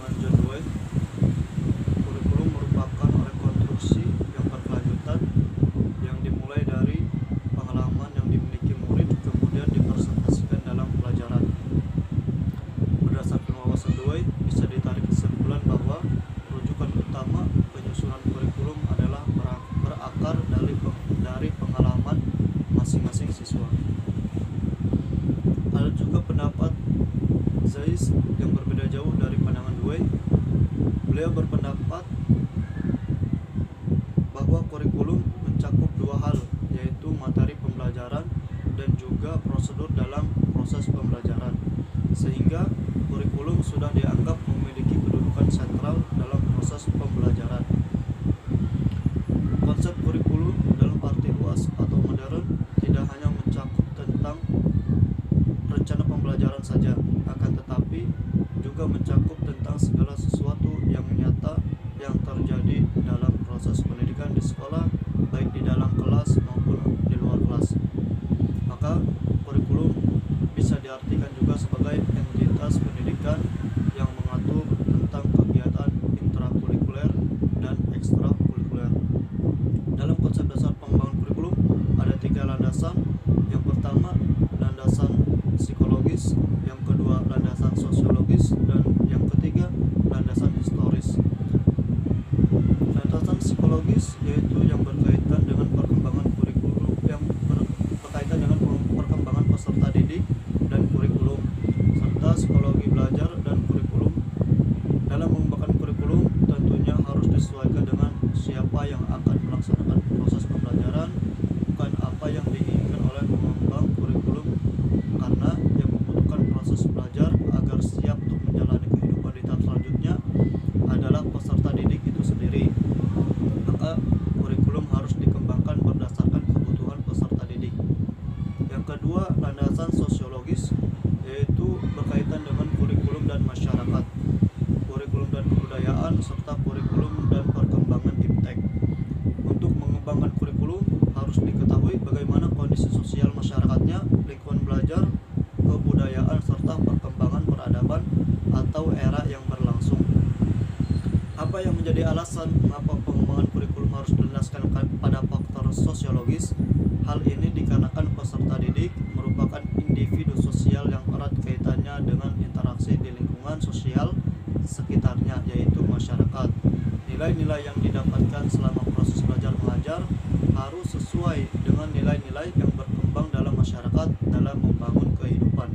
dengan John Dewey, kurikulum merupakan rekonstruksi yang berkelanjutan yang dimulai dari pengalaman yang dimiliki murid kemudian dipresentasikan dalam pelajaran. Berdasarkan wawasan Dewey, bisa ditarik kesimpulan bahwa rujukan utama penyusunan kurikulum adalah berakar dari pengalaman masing-masing siswa. Ada juga pendapat Zeiss yang berbeda jauh dari pandangan Dewey. Beliau berpendapat bahwa kurikulum mencakup dua hal, yaitu materi pembelajaran dan juga prosedur dalam proses pembelajaran, sehingga kurikulum sudah dianggap memiliki kedudukan sentral dalam proses pembelajaran. Konsep kurikulum dalam arti luas atau modern tidak hanya mencakup tentang rencana pembelajaran saja, akan tetapi juga mencakup tentang segala sesuatu yang nyata yang terjadi dalam proses pendidikan di sekolah, baik di dalam kelas maupun di luar kelas. Maka kurikulum bisa diartikan juga sebagai entitas pendidikan yang mengatur tentang kegiatan intrakurikuler dan ekstrakurikuler. Dalam konsep dasar pengembangan kurikulum ada 3 landasan. Yang pertama, landasan psikologis, yang kedua landasan sosiologis, dan yang ketiga landasan historis. Landasan psikologis yaitu yang berkaitan dengan perkembangan kurikulum, yang berkaitan dengan perkembangan peserta didik dan kurikulum, serta psikologi belajar dan kurikulum. Dalam mengembangkan kurikulum tentunya harus disesuaikan dengan siapa yang akan melaksanakan proses pembelajaran, bukan apa yang diinginkan oleh pengembang kurikulum, karena yang membutuhkan proses belajar agar siap untuk menjalani kehidupan di tahap selanjutnya adalah peserta didik itu sendiri. Maka kurikulum harus dikembangkan berdasarkan kebutuhan peserta didik. Yang kedua, landasan sosiologis, yaitu berkaitan dengan kurikulum dan masyarakat, kurikulum dan kebudayaan, serta kurikulum dan perkembangan iptek. Untuk mengembangkan kurikulum harus diketahui bagaimana kondisi sosial masyarakatnya, lingkungan belajar, kebudayaan, serta perkembangan peradaban atau era yang berlangsung. Apa yang menjadi alasan mengapa pengembangan kurikulum harus dilandaskan pada faktor sosiologis? Hal ini dikarenakan peserta didik merupakan individu sosial yang erat kaitannya dengan interaksi di lingkungan sosial sekitarnya, yaitu masyarakat. Nilai-nilai yang didapatkan selama proses belajar mengajar harus sesuai dengan nilai-nilai yang berkembang dalam masyarakat dalam membangun kehidupan.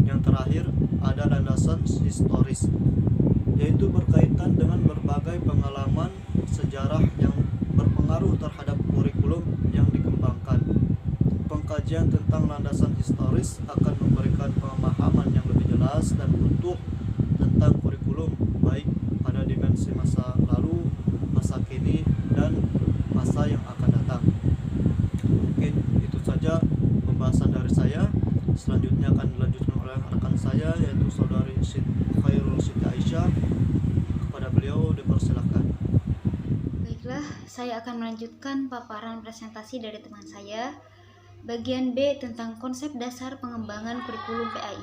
Yang terakhir, ada landasan historis, yaitu berkaitan dengan berbagai pengalaman sejarah yang berpengaruh terhadap kurikulum yang dikembangkan. Pengkajian tentang landasan historis akan memberikan pemahaman yang lebih jelas dan utuh tentang kurikulum, baik pada dimensi masa lalu, masa kini, dan masa yang akan datang. Mungkin itu saja pembahasan dari saya. Selanjutnya akan dilanjutkan oleh rekan saya, yaitu saudari Khairul Siti Aisyah. Kepada beliau dipersilakan. Baiklah, saya akan melanjutkan paparan presentasi dari teman saya. Bagian B tentang konsep dasar pengembangan kurikulum PAI.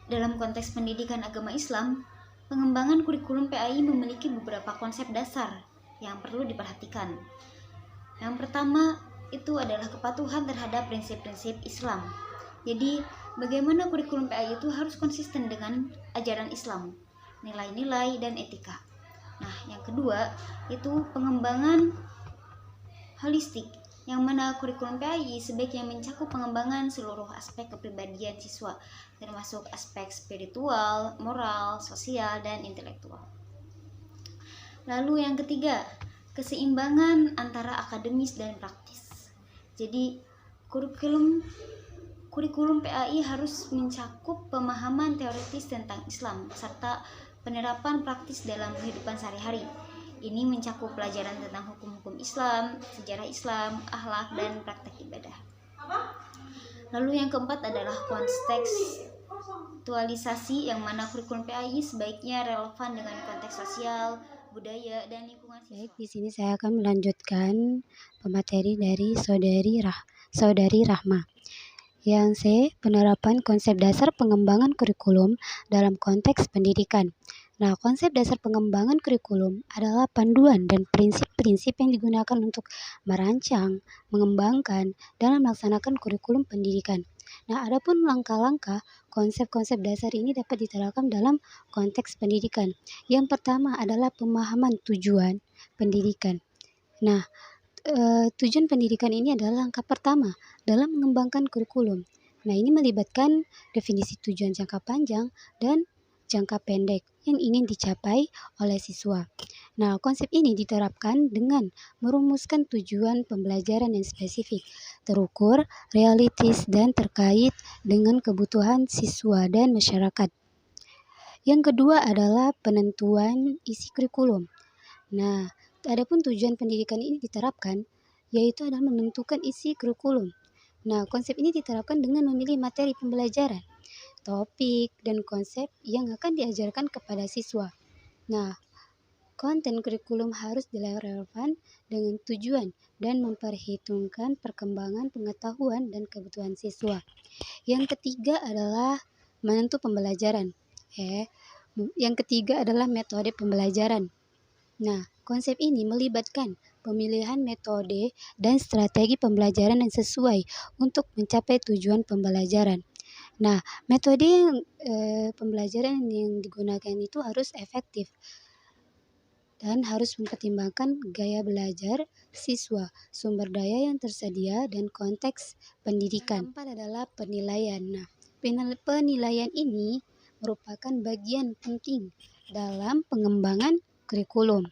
Dalam konteks pendidikan agama Islam, pengembangan kurikulum PAI memiliki beberapa konsep dasar yang perlu diperhatikan. Yang pertama itu adalah kepatuhan terhadap prinsip-prinsip Islam. Jadi, bagaimana kurikulum PAI itu harus konsisten dengan ajaran Islam, nilai-nilai dan etika. Nah, yang kedua itu pengembangan holistik, yang mana kurikulum PAI sebaiknya mencakup pengembangan seluruh aspek kepribadian siswa, termasuk aspek spiritual, moral, sosial, dan intelektual. Lalu yang ketiga, keseimbangan antara akademis dan praktis. Jadi, kurikulum PAI harus mencakup pemahaman teoritis tentang Islam serta penerapan praktis dalam kehidupan sehari-hari. Ini mencakup pelajaran tentang hukum-hukum Islam, sejarah Islam, akhlak, dan praktek ibadah. Lalu yang keempat adalah kontekstualisasi, yang mana kurikulum PAI sebaiknya relevan dengan konteks sosial, budaya, dan lingkungan siswa. Baik, di sini saya akan melanjutkan pemateri dari Saudari Rahma. Yang C, penerapan konsep dasar pengembangan kurikulum dalam konteks pendidikan. Nah, konsep dasar pengembangan kurikulum adalah panduan dan prinsip-prinsip yang digunakan untuk merancang, mengembangkan, dan melaksanakan kurikulum pendidikan. Nah, adapun langkah-langkah konsep-konsep dasar ini dapat diterapkan dalam konteks pendidikan. Yang pertama adalah pemahaman tujuan pendidikan. Nah, tujuan pendidikan ini adalah langkah pertama dalam mengembangkan kurikulum. Nah, ini melibatkan definisi tujuan jangka panjang dan jangka pendek yang ingin dicapai oleh siswa. Nah, konsep ini diterapkan dengan merumuskan tujuan pembelajaran yang spesifik, terukur, realistis, dan terkait dengan kebutuhan siswa dan masyarakat. Yang kedua adalah penentuan isi kurikulum. Nah, adapun tujuan pendidikan ini diterapkan, yaitu adalah menentukan isi kurikulum. Nah, konsep ini diterapkan dengan memilih materi pembelajaran, topik, dan konsep yang akan diajarkan kepada siswa. Nah, konten kurikulum harus relevan dengan tujuan dan memperhitungkan perkembangan pengetahuan dan kebutuhan siswa. Yang ketiga adalah menentu pembelajaran. Yang ketiga adalah metode pembelajaran. Nah, konsep ini melibatkan pemilihan metode dan strategi pembelajaran yang sesuai untuk mencapai tujuan pembelajaran. Nah, metode pembelajaran yang digunakan itu harus efektif dan harus mempertimbangkan gaya belajar siswa, sumber daya yang tersedia, dan konteks pendidikan. Yang keempat adalah penilaian. Nah, penilaian ini merupakan bagian penting dalam pengembangan kurikulum.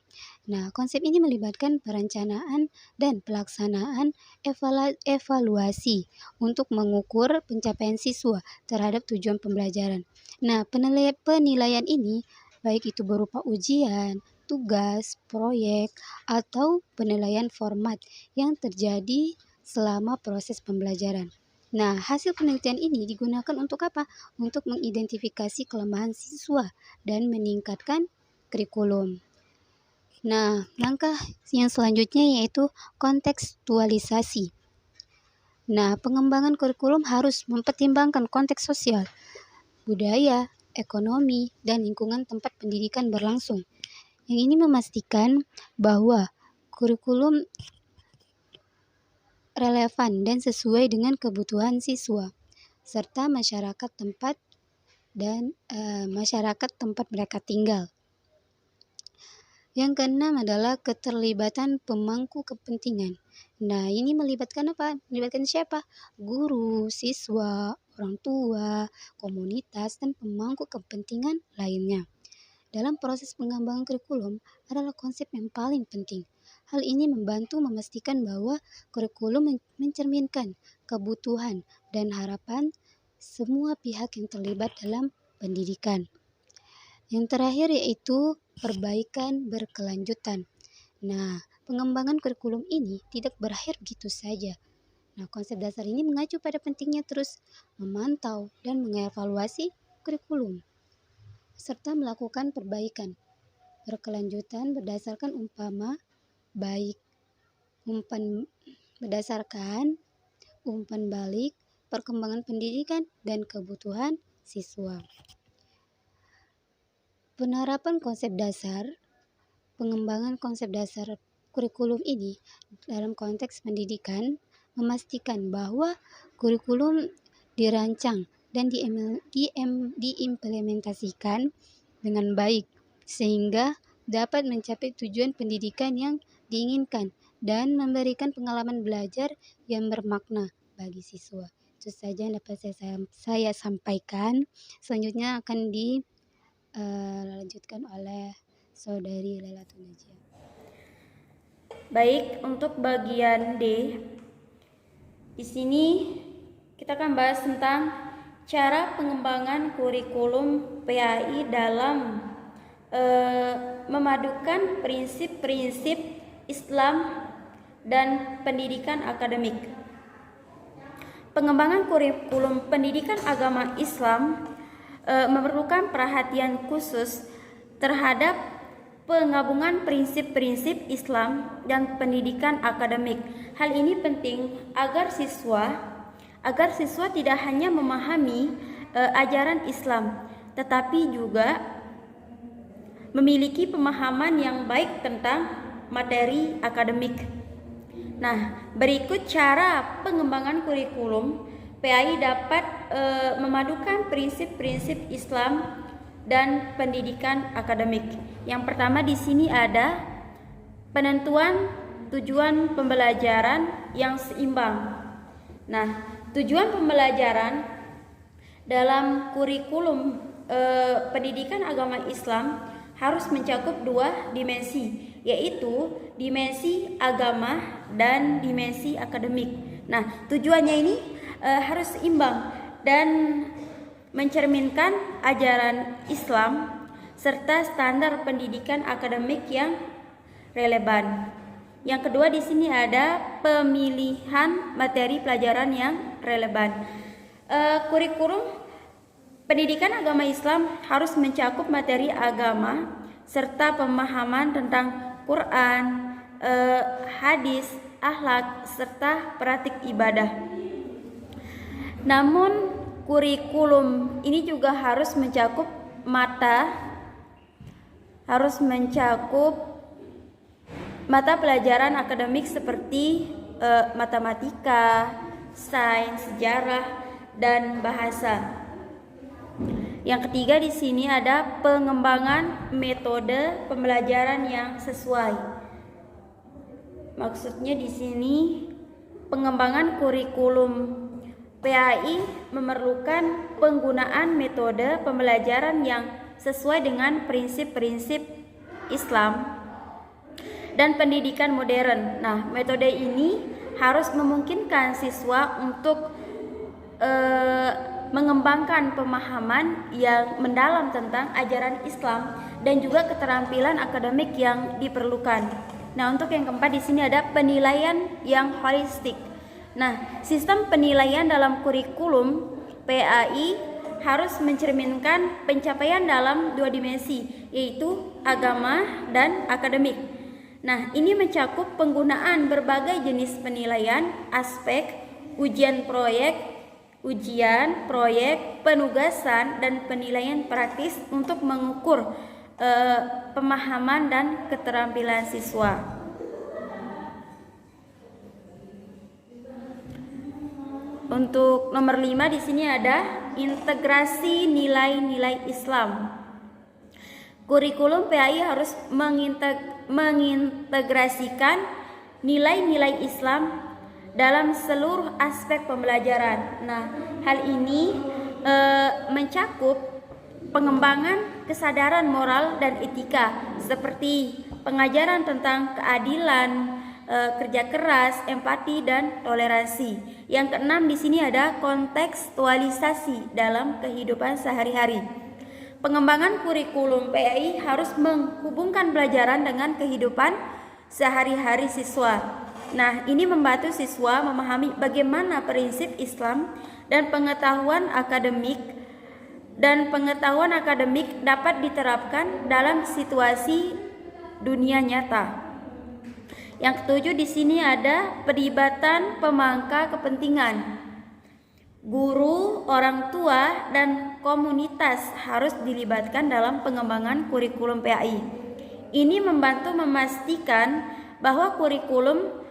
Nah, konsep ini melibatkan perencanaan dan pelaksanaan evaluasi untuk mengukur pencapaian siswa terhadap tujuan pembelajaran. Nah, penilaian ini baik itu berupa ujian, tugas, proyek, atau penilaian format yang terjadi selama proses pembelajaran. Nah, hasil penelitian ini digunakan untuk apa? Untuk mengidentifikasi kelemahan siswa dan meningkatkan kurikulum. Nah, langkah yang selanjutnya yaitu kontekstualisasi. Nah, pengembangan kurikulum harus mempertimbangkan konteks sosial, budaya, ekonomi, dan lingkungan tempat pendidikan berlangsung. Yang ini memastikan bahwa kurikulum relevan dan sesuai dengan kebutuhan siswa, serta masyarakat tempat mereka tinggal. Yang keenam adalah keterlibatan pemangku kepentingan. Nah, ini melibatkan apa? Melibatkan siapa? Guru, siswa, orang tua, komunitas, dan pemangku kepentingan lainnya. Dalam proses pengembangan kurikulum adalah konsep yang paling penting. Hal ini membantu memastikan bahwa kurikulum mencerminkan kebutuhan dan harapan semua pihak yang terlibat dalam pendidikan. Yang terakhir yaitu perbaikan berkelanjutan. Nah, pengembangan kurikulum ini tidak berakhir begitu saja. Nah, konsep dasar ini mengacu pada pentingnya terus memantau dan mengevaluasi kurikulum, serta melakukan perbaikan berkelanjutan berdasarkan umpan balik, perkembangan pendidikan, dan kebutuhan siswa. Penerapan konsep dasar, pengembangan konsep dasar kurikulum ini dalam konteks pendidikan memastikan bahwa kurikulum dirancang dan diimplementasikan dengan baik sehingga dapat mencapai tujuan pendidikan yang diinginkan dan memberikan pengalaman belajar yang bermakna bagi siswa. Itu saja yang dapat saya sampaikan. Selanjutnya akan dilanjutkan oleh Saudari Lailatul Najia. Baik, untuk bagian D, di sini kita akan bahas tentang cara pengembangan kurikulum PAI dalam memadukan prinsip-prinsip Islam dan pendidikan akademik. Pengembangan kurikulum pendidikan agama Islam memerlukan perhatian khusus terhadap penggabungan prinsip-prinsip Islam dan pendidikan akademik. Hal ini penting agar siswa tidak hanya memahami ajaran Islam, tetapi juga memiliki pemahaman yang baik tentang materi akademik. Nah, berikut cara pengembangan kurikulum PAI dapat memadukan prinsip-prinsip Islam dan pendidikan akademik. Yang pertama di sini ada penentuan tujuan pembelajaran yang seimbang. Nah, tujuan pembelajaran dalam kurikulum pendidikan agama Islam harus mencakup dua dimensi, yaitu dimensi agama dan dimensi akademik. Nah, tujuannya ini harus seimbang dan mencerminkan ajaran Islam serta standar pendidikan akademik yang relevan. Yang kedua di sini ada pemilihan materi pelajaran yang relevan. Kurikulum pendidikan agama Islam harus mencakup materi agama serta pemahaman tentang Quran, hadis, akhlak, serta praktik ibadah. Namun kurikulum ini juga harus mencakup mata pelajaran akademik seperti matematika, sains, sejarah, dan bahasa. Yang ketiga di sini ada pengembangan metode pembelajaran yang sesuai. Maksudnya di sini pengembangan kurikulum PAI memerlukan penggunaan metode pembelajaran yang sesuai dengan prinsip-prinsip Islam dan pendidikan modern. Nah, metode ini harus memungkinkan siswa untuk mengembangkan pemahaman yang mendalam tentang ajaran Islam dan juga keterampilan akademik yang diperlukan. Nah, untuk yang keempat di sini ada penilaian yang holistik. Nah, sistem penilaian dalam kurikulum PAI harus mencerminkan pencapaian dalam dua dimensi, yaitu agama dan akademik. Nah, ini mencakup penggunaan berbagai jenis penilaian, aspek, ujian proyek, penugasan, dan penilaian praktis untuk mengukur pemahaman dan keterampilan siswa. Untuk nomor 5 di sini ada integrasi nilai-nilai Islam. Kurikulum PAI harus mengintegrasikan nilai-nilai Islam dalam seluruh aspek pembelajaran. Nah, hal ini mencakup pengembangan kesadaran moral dan etika seperti pengajaran tentang keadilan, kerja keras, empati, dan toleransi. Yang keenam di sini ada kontekstualisasi dalam kehidupan sehari-hari. Pengembangan kurikulum PAI harus menghubungkan pelajaran dengan kehidupan sehari-hari siswa. Nah, ini membantu siswa memahami bagaimana prinsip Islam dan pengetahuan akademik dapat diterapkan dalam situasi dunia nyata. Yang ketujuh di sini ada pelibatan pemangku kepentingan. Guru, orang tua, dan komunitas harus dilibatkan dalam pengembangan kurikulum PAI. Ini membantu memastikan bahwa kurikulum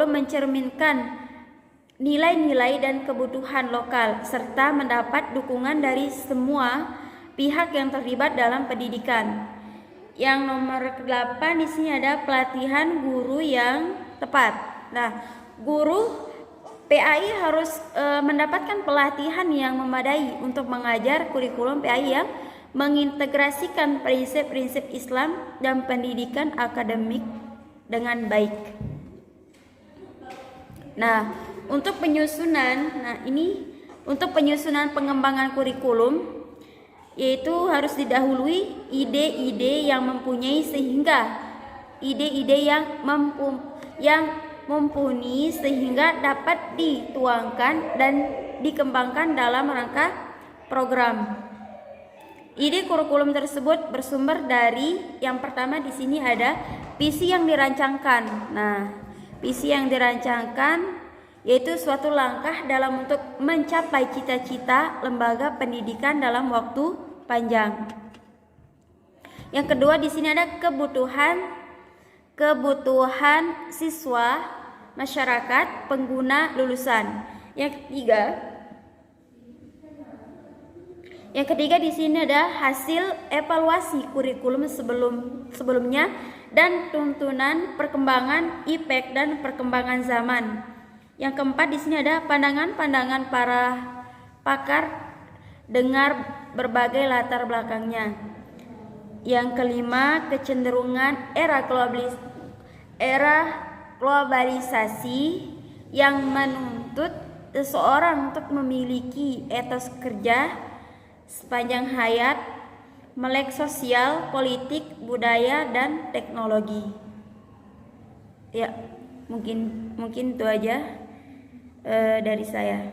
mencerminkan nilai-nilai dan kebutuhan lokal serta mendapat dukungan dari semua pihak yang terlibat dalam pendidikan. Yang nomor 8 di sini ada pelatihan guru yang tepat. Nah, guru PAI harus mendapatkan pelatihan yang memadai untuk mengajar kurikulum PAI yang mengintegrasikan prinsip-prinsip Islam dan pendidikan akademik dengan baik. Nah, untuk penyusunan pengembangan kurikulum yaitu harus didahului ide-ide yang mumpuni sehingga dapat dituangkan dan dikembangkan dalam rangka program. Ide kurikulum tersebut bersumber dari yang pertama di sini ada visi yang dirancangkan. Nah, visi yang dirancangkan yaitu suatu langkah dalam untuk mencapai cita-cita lembaga pendidikan dalam waktu panjang. Yang kedua di sini ada kebutuhan siswa, masyarakat, pengguna, lulusan. Yang ketiga di sini ada hasil evaluasi kurikulum sebelumnya dan tuntunan perkembangan IPEK dan perkembangan zaman. Yang keempat di sini ada pandangan-pandangan para pakar dengar berbagai latar belakangnya. Yang kelima, kecenderungan era globalisasi yang menuntut seseorang untuk memiliki etos kerja sepanjang hayat, melek sosial, politik, budaya, dan teknologi. Ya, mungkin itu aja dari saya.